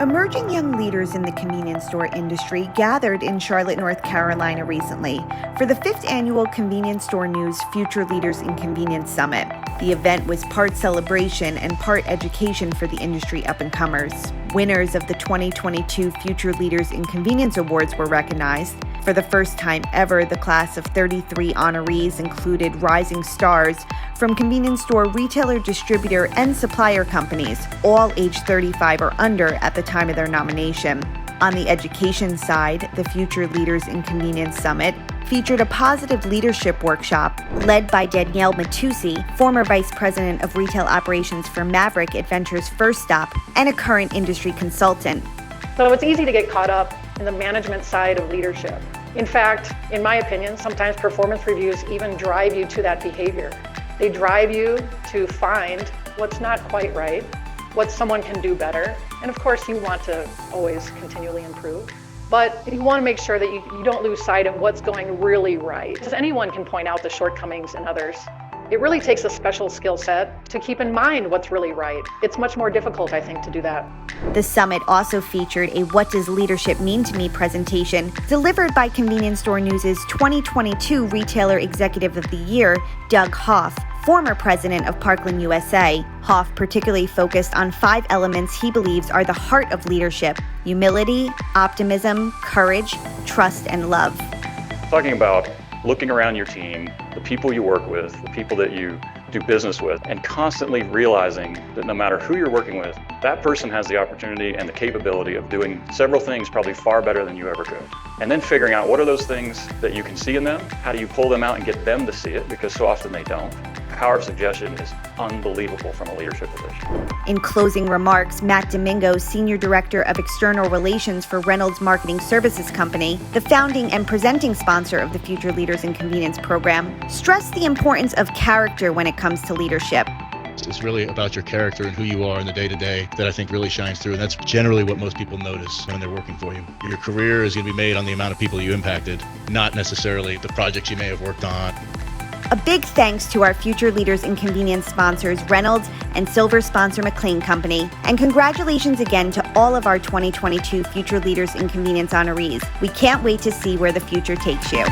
Emerging young leaders in the convenience store industry gathered in Charlotte, North Carolina recently for the 5th annual Convenience Store News Future Leaders in Convenience Summit. The event was part celebration and part education for the industry up-and-comers. Winners of the 2022 Future Leaders in Convenience Awards were recognized. For the first time ever, the class of 33 honorees included rising stars from convenience store retailer, distributor, and supplier companies, all age 35 or under at the time of their nomination. On the education side, the Future Leaders in Convenience Summit featured a positive leadership workshop led by Danielle Matusi, former vice president of retail operations for Maverick Adventures First Stop and a current industry consultant. So it's easy to get caught up in the management side of leadership. In fact, in my opinion, sometimes performance reviews even drive you to that behavior. They drive you to find what's not quite right, what someone can do better, and of course you want to always continually improve. But you want to make sure that you don't lose sight of what's going really right, because anyone can point out the shortcomings in others. It really takes a special skill set to keep in mind what's really right. It's much more difficult, I think, to do that. The summit also featured a What Does Leadership Mean to Me presentation delivered by Convenience Store News' 2022 Retailer Executive of the Year, Doug Hoff, former president of Parkland USA. Hoff particularly focused on 5 elements he believes are the heart of leadership: humility, optimism, courage, trust, and love. Talking about looking around your team, the people you work with, the people that you do business with, and constantly realizing that no matter who you're working with, that person has the opportunity and the capability of doing several things probably far better than you ever could. And then figuring out what are those things that you can see in them, how do you pull them out and get them to see it, because so often they don't. The power of suggestion is unbelievable from a leadership position. In closing remarks, Matt Domingo, Senior Director of External Relations for Reynolds Marketing Services Company, the founding and presenting sponsor of the Future Leaders in Convenience program, stressed the importance of character when it comes to leadership. It's really about your character and who you are in the day-to-day that I think really shines through, and that's generally what most people notice when they're working for you. Your career is going to be made on the amount of people you impacted, not necessarily the projects you may have worked on. A big thanks to our Future Leaders in Convenience sponsors, Reynolds and Silver Sponsor McLean Company. And congratulations again to all of our 2022 Future Leaders in Convenience honorees. We can't wait to see where the future takes you.